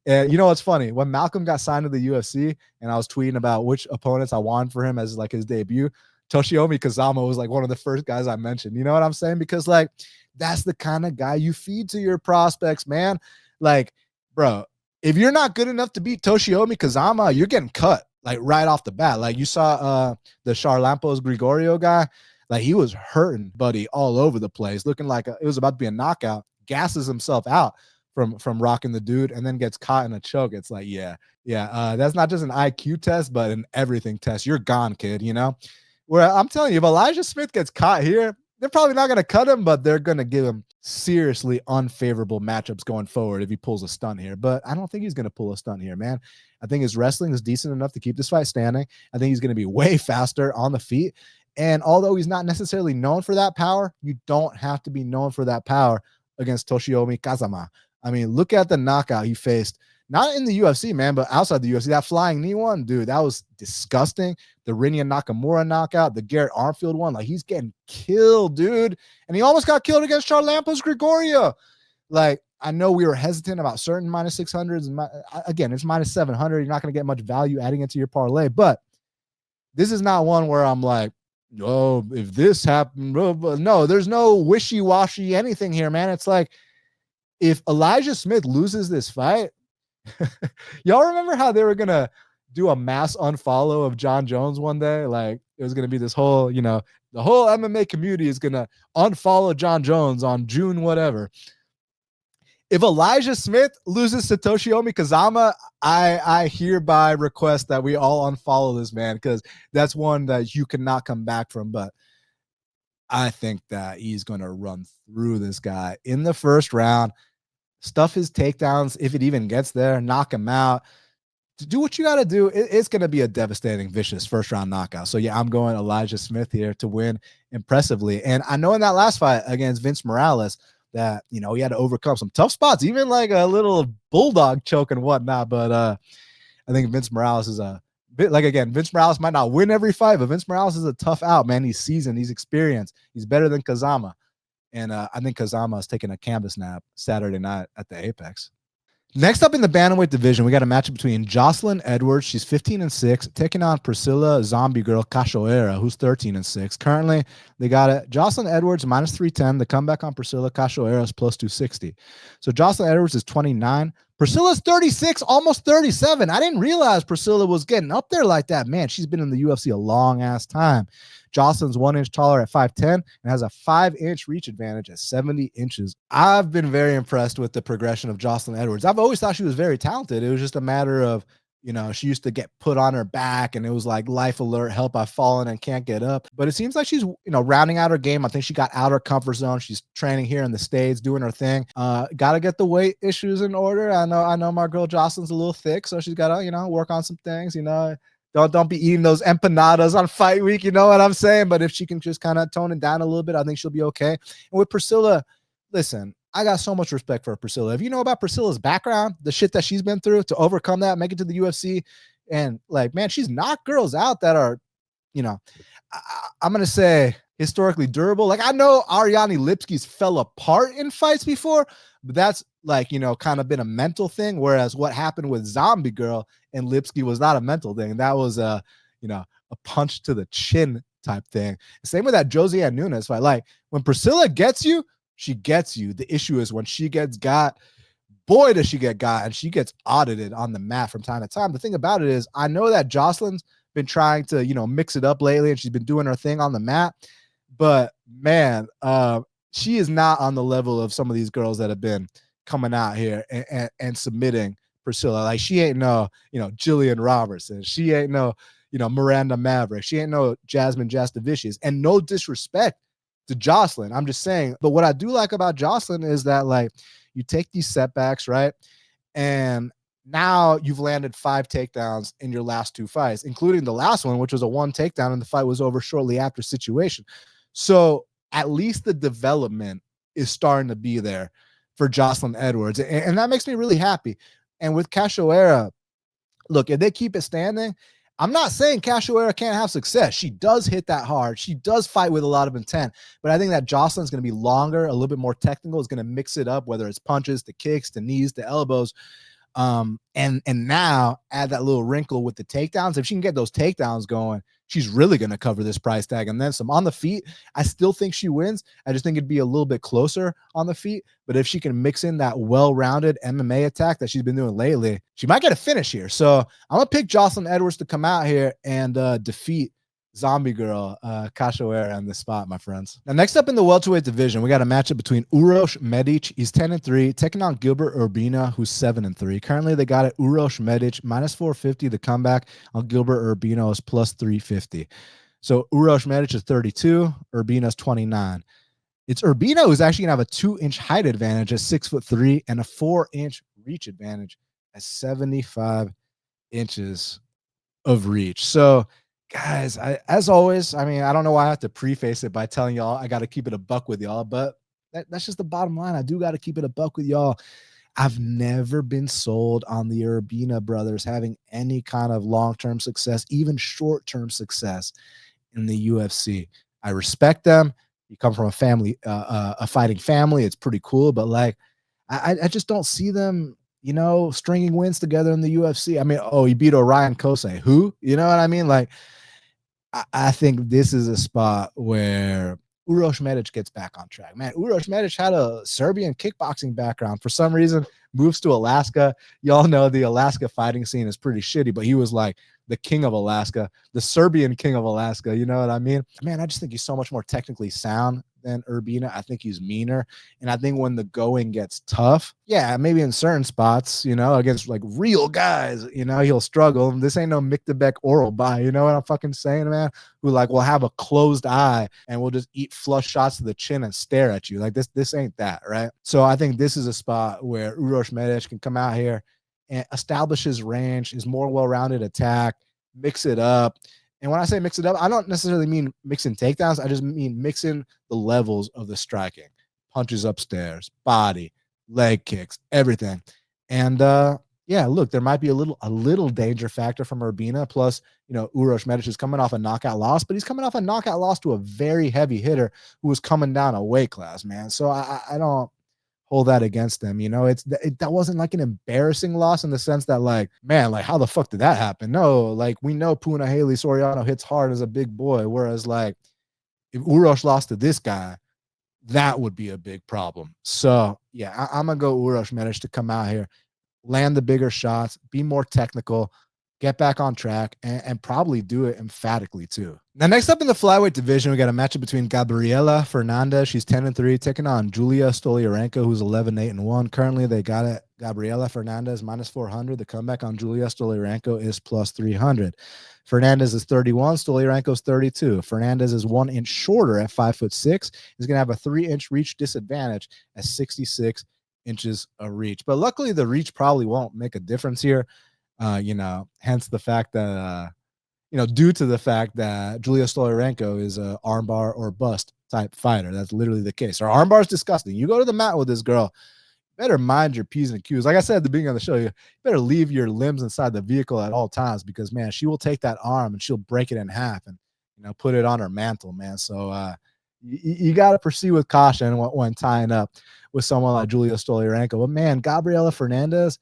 And you know what's funny? When Malcolm got signed to the UFC and I was tweeting about which opponents I wanted for him as like his debut, Toshiomi Kazama was like one of the first guys I mentioned. You know what I'm saying? Because like that's the kind of guy you feed to your prospects, man. Like, bro, if you're not good enough to beat Toshiomi Kazama, you're getting cut like right off the bat. Like you saw the Charlampos Gregorio guy, like he was hurting buddy all over the place, looking like it was about to be a knockout, gasses himself out from rocking the dude and then gets caught in a choke. It's like, that's not just an IQ test, but an everything test. You're gone, kid, Where I'm telling you, if Elijah Smith gets caught here, they're probably not going to cut him, but they're going to give him seriously unfavorable matchups going forward if he pulls a stunt here. But I don't think he's going to pull a stunt here, man. I think his wrestling is decent enough to keep this fight standing. I think he's going to be way faster on the feet. And although he's not necessarily known for that power, you don't have to be known for that power against Toshiomi Kazama. I mean, look at the knockout he faced. Not in the UFC, man, but outside the UFC. That flying knee one, dude, that was disgusting. The Rinya Nakamura knockout, the Garrett Armfield one, like he's getting killed, dude. And he almost got killed against Charlampos Gregorio. Like, I know we were hesitant about certain minus 600s. Again, it's minus 700. You're not going to get much value adding into your parlay. But this is not one where I'm like, oh, if this happened, no, there's no wishy-washy anything here, man. It's like, if Elijah Smith loses this fight, y'all remember how they were going to do a mass unfollow of John Jones one day? Like it was going to be this whole, the whole MMA community is going to unfollow John Jones on June whatever. If Elijah Smith loses to Toshiomi Kazama, I hereby request that we all unfollow this man, because that's one that you cannot come back from. But I think that he's going to run through this guy in the first round, stuff his takedowns if it even gets there, knock him out. To do what you got to do, it's going to be a devastating, vicious first round knockout. So yeah, I'm going Elijah Smith here to win impressively. And I know in that last fight against Vince Morales that, he had to overcome some tough spots, even like a little bulldog choke and whatnot. But I think Vince Morales is a bit like, again, Vince Morales might not win every fight, but Vince Morales is a tough out, man. He's seasoned, he's experienced, he's better than Kazama. And I think Kazama is taking a canvas nap Saturday night at the Apex. Next up in the bantamweight division, we got a matchup between Joselyne Edwards, she's 15-6, taking on Priscilla Zombie Girl Cachoeira, who's 13-6. Currently, they got it. Joselyne Edwards minus 310. The comeback on Priscilla Cachoeira is plus 260. So Joselyne Edwards is 29. Priscilla's 36, almost 37. I didn't realize Priscilla was getting up there like that. Man, she's been in the UFC a long ass time. Joselyne's 1 inch taller at 5'10 and has a 5-inch reach advantage at 70 inches. I've been very impressed with the progression of Joselyne Edwards. I've always thought she was very talented. It was just a matter of, she used to get put on her back and it was like life alert, help, I've fallen and can't get up. But it seems like she's, rounding out her game. I think she got out her comfort zone. She's training here in the States, doing her thing. Got to get the weight issues in order. I know my girl Joselyne's a little thick, so she's got to, work on some things, Don't be eating those empanadas on fight week. You know what I'm saying? But if she can just kind of tone it down a little bit, I think she'll be okay. And with Priscilla, listen, I got so much respect for Priscilla. If you know about Priscilla's background, the shit that she's been through to overcome that, make it to the UFC, and like, man, she's knocked girls out that are, I'm going to say historically durable. Like I know Ariane Lipski's fell apart in fights before, but that's like, kind of been a mental thing. Whereas what happened with Zombie Girl and Lipski was not a mental thing. That was a punch to the chin type thing. Same with that Josiane Nunes fight. Like when Priscilla gets you, she gets you. The issue is when she gets got, boy, does she get got, and she gets audited on the mat from time to time. The thing about it is I know that Joselyne's been trying to, mix it up lately, and she's been doing her thing on the mat. But man, she is not on the level of some of these girls that have been coming out here and submitting Priscilla. Like, she ain't no, Jillian Robertson. She ain't no, Miranda Maverick. She ain't no Jasmine Jastovicius. And no disrespect to Joselyne. I'm just saying. But what I do like about Joselyne is that, like, you take these setbacks, right? And now you've landed 5 takedowns in your last 2 fights, including the last one, which was a 1 takedown, and the fight was over shortly after situation. So at least the development is starting to be there for Joselyne Edwards. And that makes me really happy. And with Cachoeira, look, if they keep it standing, I'm not saying Cachoeira can't have success. She does hit that hard. She does fight with a lot of intent. But I think that Joselyne's going to be longer, a little bit more technical. Is going to mix it up, whether it's punches, to kicks, to knees, to elbows. And now add that little wrinkle with the takedowns. If she can get those takedowns going, she's really going to cover this price tag. And then some on the feet, I still think she wins. I just think it'd be a little bit closer on the feet. But if she can mix in that well-rounded MMA attack that she's been doing lately, she might get a finish here. So I'm going to pick Joselyne Edwards to come out here and defeat Zombie Girl Cachoeira on the spot, my friends. Now, next up in the welterweight division, we got a matchup between Uros Medic. He's 10-3, taking on Gilbert Urbina, who's 7-3. Currently, they got it Uros Medic minus 450. The comeback on Gilbert Urbina is plus 350. So Uros Medic is 32, Urbina's 29. It's Urbina who's actually gonna have a 2-inch height advantage at 6'3" and a 4-inch reach advantage at 75 inches of reach. So, guys, as always, I mean, I don't know why I have to preface it by telling y'all I got to keep it a buck with y'all, but that's just the bottom line. I do got to keep it a buck with y'all. I've never been sold on the Urbina brothers having any kind of long-term success, even short-term success in the UFC. I respect them. You come from a family, a fighting family. It's pretty cool, but like, I just don't see them, stringing wins together in the UFC. I mean, he beat Orion Kosei. Who? You know what I mean? Like, I think this is a spot where Uros Medic gets back on track. Man, Uros Medic had a Serbian kickboxing background. For some reason, moves to Alaska. Y'all know the Alaska fighting scene is pretty shitty, but he was like the king of Alaska, the Serbian king of Alaska. You know what I mean? Man, I just think he's so much more technically sound than Urbina. I think he's meaner. And I think when the going gets tough, yeah, maybe in certain spots, against like real guys, he'll struggle. This ain't no Mick DeBeck oral buy. You know what I'm fucking saying, man? Who like will have a closed eye and will just eat flush shots to the chin and stare at you. Like this ain't that, right? So I think this is a spot where Uros Medic can come out here and establish his range, his more well-rounded attack, mix it up. And when I say mix it up, I don't necessarily mean mixing takedowns. I just mean mixing the levels of the striking. Punches upstairs, body, leg kicks, everything. And yeah, look, there might be a little danger factor from Urbina. Plus, Uros Medic is coming off a knockout loss, but he's coming off a knockout loss to a very heavy hitter who was coming down a weight class, man. So I don't hold that against them. That wasn't like an embarrassing loss in the sense that, like, man, like, how the fuck did that happen? No, like, we know Puna Haley Soriano hits hard as a big boy, whereas like if Uros lost to this guy, that would be a big problem. So yeah, I'm gonna go Uros Medic to come out here, land the bigger shots, be more technical, get back on track, and probably do it emphatically too. Now, next up in the flyweight division, we got a matchup between Gabriella Fernandes. She's 10-3, taking on Julija Stoliarenko, who's 11-8-1. Currently, they got it. Gabriella Fernandes minus 400. The comeback on Julija Stoliarenko is plus 300. Fernandes is 31. Stoliarenko is 32. Fernandes is 1 inch shorter at 5'6". He's going to have a 3-inch reach disadvantage at 66 inches of reach. But luckily, the reach probably won't make a difference here. Hence the fact that, due to the fact that Julija Stoliarenko is a armbar or bust type fighter. That's literally the case. Her armbar is disgusting. You go to the mat with this girl, better mind your P's and Q's. Like I said at the beginning of the show, you better leave your limbs inside the vehicle at all times because, man, she will take that arm and she'll break it in half and, put it on her mantle, man. So you got to proceed with caution when tying up with someone like Julija Stoliarenko. But, man, Gabriella Fernandes,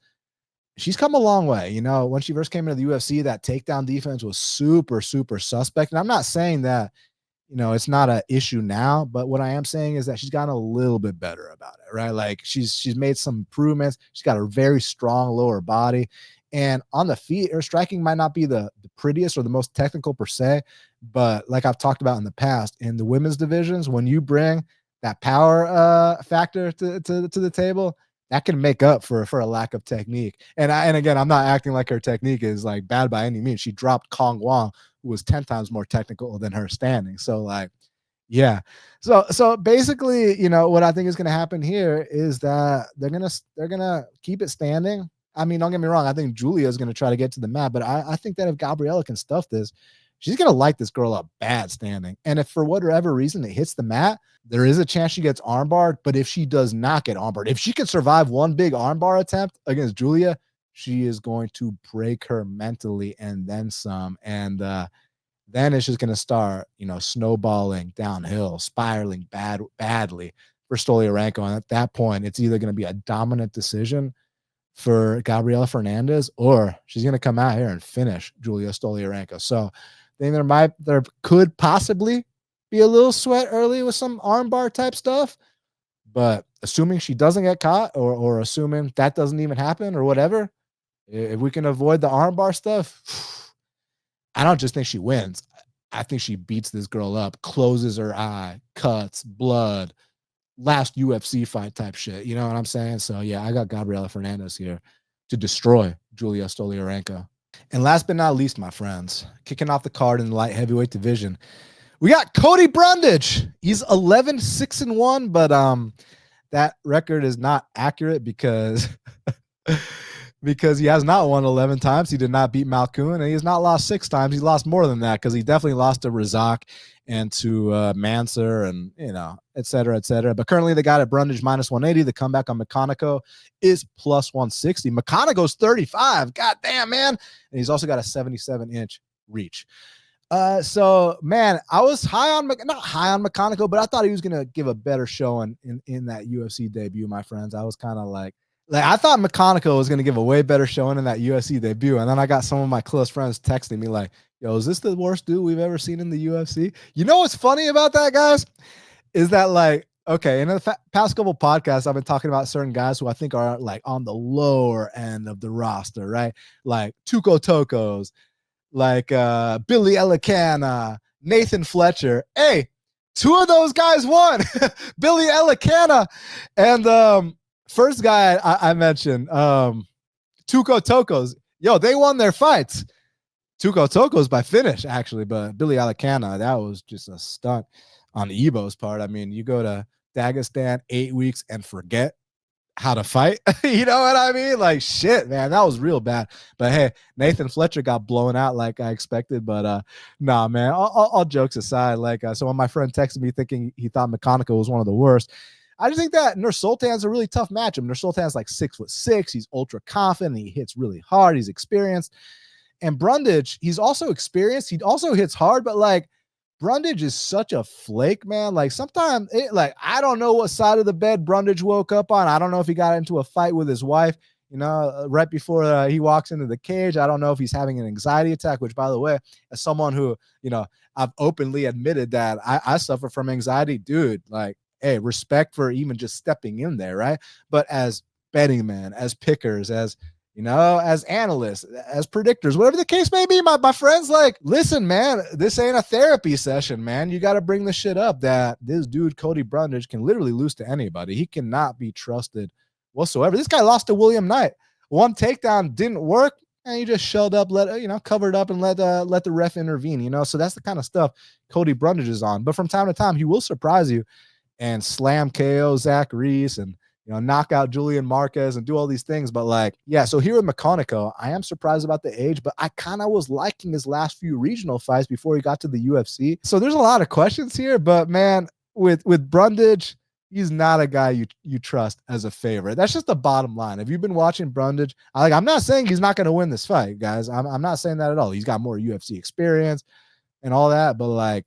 she's come a long way. When she first came into the UFC, that takedown defense was super, super suspect. And I'm not saying that, it's not an issue now, but what I am saying is that she's gotten a little bit better about it, right? Like she's made some improvements. She's got a very strong lower body. And on the feet, her striking might not be the prettiest or the most technical per se, but like I've talked about in the past, in the women's divisions, when you bring that power factor to the table, that can make up for a lack of technique. And again, I'm not acting like her technique is like bad by any means. She dropped Kong Wong, who was 10 times more technical than her standing. So like, yeah. So basically, what I think is going to happen here is that they're gonna keep it standing. I mean, don't get me wrong. I think Julia is going to try to get to the mat, but I think that if Gabriella can stuff this, she's going to light this girl up bad standing. And if for whatever reason it hits the mat, there is a chance she gets armbarred. But if she does not get armbarred, if she can survive one big armbar attempt against Julia, she is going to break her mentally and then some. And then it's just going to start, snowballing downhill, spiraling badly for Stoliarenko. And at that point, it's either going to be a dominant decision for Gabriella Fernandes, or she's going to come out here and finish Julia Stoliarenko. So I think there could possibly be a little sweat early with some armbar type stuff, but assuming she doesn't get caught, or assuming that doesn't even happen or whatever, if we can avoid the armbar stuff, I don't just think she wins. I think she beats this girl up, closes her eye, cuts, blood, last UFC fight type shit. You know what I'm saying? So yeah, I got Gabriella Fernandes here to destroy Julia Stoliarenko. And last but not least, my friends, kicking off the card in the light heavyweight division, we got Cody Brundage. He's 11-6-1, but that record is not accurate because because he has not won 11 times. He did not beat Malkoun, and he has not lost 6 times. He lost more than that because he definitely lost to Razak and to Mansour and, et cetera, et cetera. But currently they got at Brundage -180. The comeback on Mcconico is +160. Mcconico's 35. God damn, man. And he's also got a 77-inch reach. So, man, I was not high on Mcconico, but I thought he was going to give a better showing in that UFC debut, my friends. I was kind of like I thought Mcconico was going to give a way better showing in that UFC debut. And then I got some of my close friends texting me like, yo, is this the worst dude we've ever seen in the UFC? You know what's funny about that, guys? Is that like, okay, in the past couple podcasts, I've been talking about certain guys who I think are like on the lower end of the roster, right? Like Tuco Tocos, like Billy Elicana, Nathan Fletcher. Hey, 2 of those guys won. Billy Elicana and first guy I mentioned, Tuco Tocos. Yo, they won their fights. Tuco Tocos by finish, actually, but Billy Alicana, that was just a stunt on Ebo's part. I mean, you go to Dagestan 8 weeks and forget how to fight. You know what I mean? Like, shit, man, that was real bad. But hey, Nathan Fletcher got blown out like I expected. But nah, man, all jokes aside, like, so when my friend texted me thinking he thought Mcconico was one of the worst, I just think that Nursultan's a really tough matchup. Nursultan's like 6'6". He's ultra confident. He hits really hard. He's experienced. And Brundage, he's also experienced. He also hits hard, but like Brundage is such a flake, man. Like sometimes I don't know what side of the bed Brundage woke up on. I don't know if he got into a fight with his wife, right before he walks into the cage. I don't know if he's having an anxiety attack, which, by the way, as someone who, I've openly admitted that I suffer from anxiety, dude, like, hey, respect for even just stepping in there, right? But as betting men, as pickers, as as analysts, as predictors, whatever the case may be, my friends, like, listen, man, this ain't a therapy session, man. You got to bring the shit up that this dude, Cody Brundage, can literally lose to anybody. He cannot be trusted whatsoever. This guy lost to William Knight. One takedown didn't work, and he just shelled up, covered up and let the ref intervene, So that's the kind of stuff Cody Brundage is on. But from time to time, he will surprise you and slam KO Zach Reese and knock out Julian Marquez and do all these things. But like, yeah, so here with Mcconico, I am surprised about the age, but I kind of was liking his last few regional fights before he got to the UFC. So there's a lot of questions here, but man, with Brundage, he's not a guy you trust as a favorite. That's just the bottom line. If you've been watching Brundage, I'm not saying he's not going to win this fight, guys. I'm not saying that at all. He's got more UFC experience and all that, but like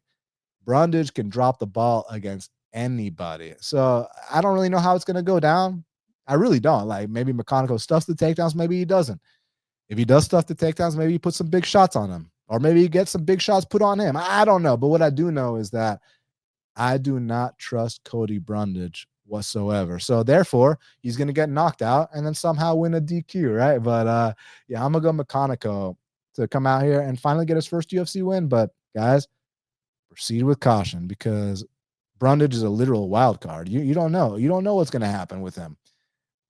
Brundage can drop the ball against anybody. So I don't really know how it's going to go down. I really don't. Like, maybe Mcconico stuffs the takedowns, maybe he doesn't. If he does stuff the takedowns, maybe he puts some big shots on him, or maybe he gets some big shots put on him. I don't know. But what I do know is that I do not trust Cody Brundage whatsoever. So therefore, he's going to get knocked out and then somehow win a DQ, right? But yeah, I'm going to go Mcconico to come out here and finally get his first UFC win. But guys, proceed with caution, because Brundage is a literal wild card. You don't know. You don't know what's going to happen with him.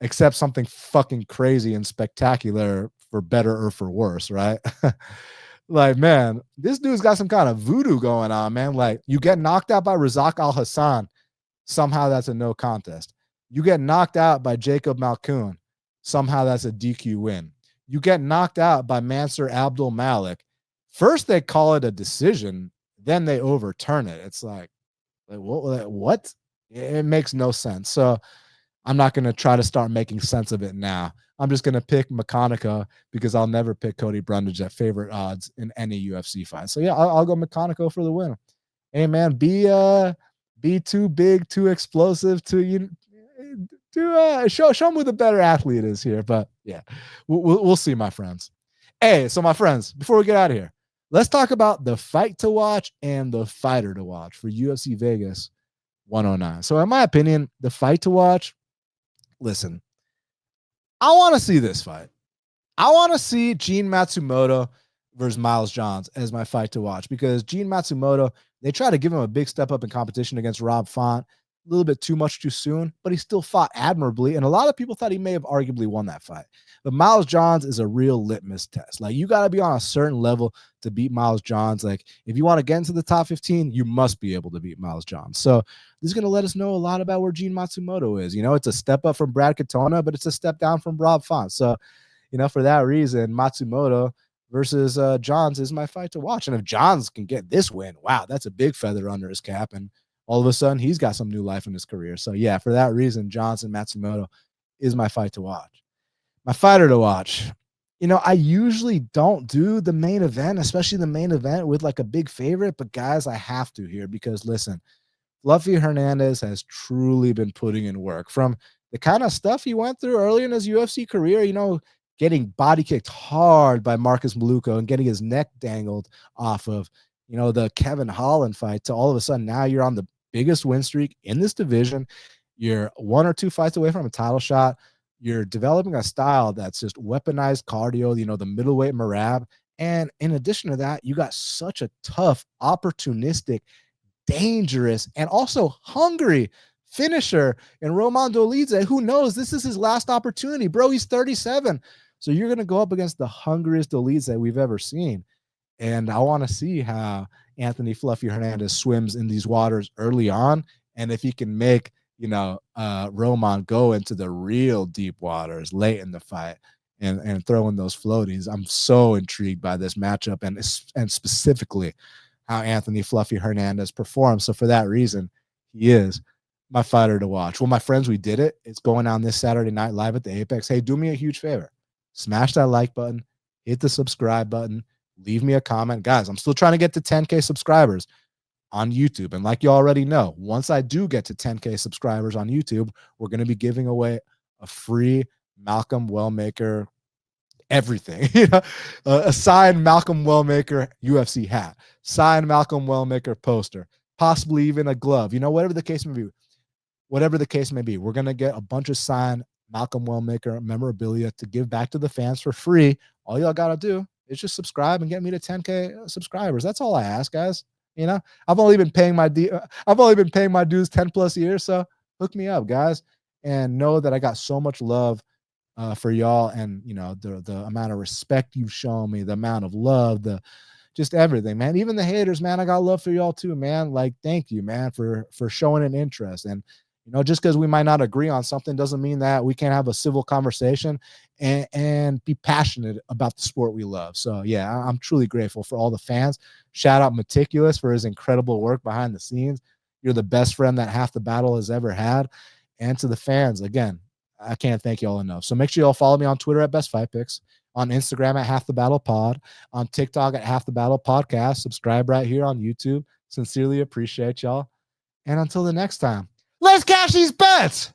except something fucking crazy and spectacular for better or for worse, right? Like, man, this dude's got some kind of voodoo going on, man. Like, you get knocked out by Razak Al Hassan, somehow that's a no contest. You get knocked out by Jacob Malkoun, somehow that's a DQ win. You get knocked out by Mansur Abdul Malik. First, they call it a decision, then they overturn it. It's like what? It makes no sense. So I'm not going to try to start making sense of it now. I'm just going to pick Mcconico because I'll never pick Cody Brundage at favorite odds in any UFC fight. So yeah, I'll go Mcconico for the win. Hey man, be too big, too explosive, show them who the better athlete is here. But yeah, we'll see, my friends. Hey, so my friends, before we get out of here, let's talk about the fight to watch and the fighter to watch for UFC Vegas 109. So in my opinion, the fight to watch, listen, I want to see this fight. I want to see Gene Matsumoto versus Miles Johns as my fight to watch, because Gene Matsumoto, they try to give him a big step up in competition against Rob Font, a little bit too much too soon, but he still fought admirably. And a lot of people thought he may have arguably won that fight. But Miles Johns is a real litmus test. Like, you got to be on a certain level to beat Miles Johns. Like, if you want to get into the top 15, you must be able to beat Miles Johns. So this is going to let us know a lot about where Gene Matsumoto is. You know, it's a step up from Brad Katona, but it's a step down from Rob Font. So, you know, for that reason, Matsumoto versus Johns is my fight to watch. And if Johns can get this win, wow, that's a big feather under his cap. And all of a sudden, he's got some new life in his career. So, yeah, for that reason, Johns and Matsumoto is my fight to watch. My fighter to watch. You know, I usually don't do the main event, especially the main event with like a big favorite. But, guys, I have to here because, listen, Fluffy Hernandez has truly been putting in work. From the kind of stuff he went through early in his UFC career, you know, getting body kicked hard by Marcus Maluko and getting his neck dangled off of, you know, the Kevin Holland fight, to all of a sudden now you're on the biggest win streak in this division. You're 1 or 2 fights away from a title shot. You're developing a style that's just weaponized cardio, you know, the middleweight Marab. And in addition to that, you got such a tough, opportunistic, dangerous, and also hungry finisher in Roman Dolidze. Who knows? This is his last opportunity, bro. He's 37. So you're going to go up against the hungriest Dolidze we've ever seen. And I want to see how Anthony Fluffy Hernandez swims in these waters early on. And if he can make, you know, Roman go into the real deep waters late in the fight and throw in those floaties. I'm so intrigued by this matchup and specifically how Anthony Fluffy Hernandez performs. So for that reason, he is my fighter to watch. Well, my friends, we did it. It's going on this Saturday night live at the Apex. Hey, do me a huge favor. Smash that like button, hit the subscribe button, leave me a comment. Guys, I'm still trying to get to 10K subscribers on YouTube. And like you already know, once I do get to 10K subscribers on YouTube, we're going to be giving away a free Malcolm Wellmaker everything. You know, a signed Malcolm Wellmaker UFC hat, signed Malcolm Wellmaker poster, possibly even a glove, you know, whatever the case may be. We're going to get a bunch of signed Malcolm Wellmaker memorabilia to give back to the fans for free. All y'all got to do is just subscribe and get me to 10K subscribers. That's all I ask, guys. You know, I've only been paying my dues 10 plus years. So hook me up, guys, and know that I got so much love for y'all, and you know, the amount of respect you've shown me, the amount of love, just everything, man. Even the haters, man, I got love for y'all too, man. Like, thank you, man, for showing an interest. And you know, just because we might not agree on something doesn't mean that we can't have a civil conversation and be passionate about the sport we love. So yeah, I'm truly grateful for all the fans. Shout out Meticulous for his incredible work behind the scenes. You're the best friend that Half the Battle has ever had. And to the fans, again, I can't thank y'all enough. So make sure y'all follow me on Twitter at Best Fight Picks, on Instagram at Half the Battle Pod, on TikTok at Half the Battle Podcast. Subscribe right here on YouTube. Sincerely appreciate y'all. And until the next time, let's cash these bets.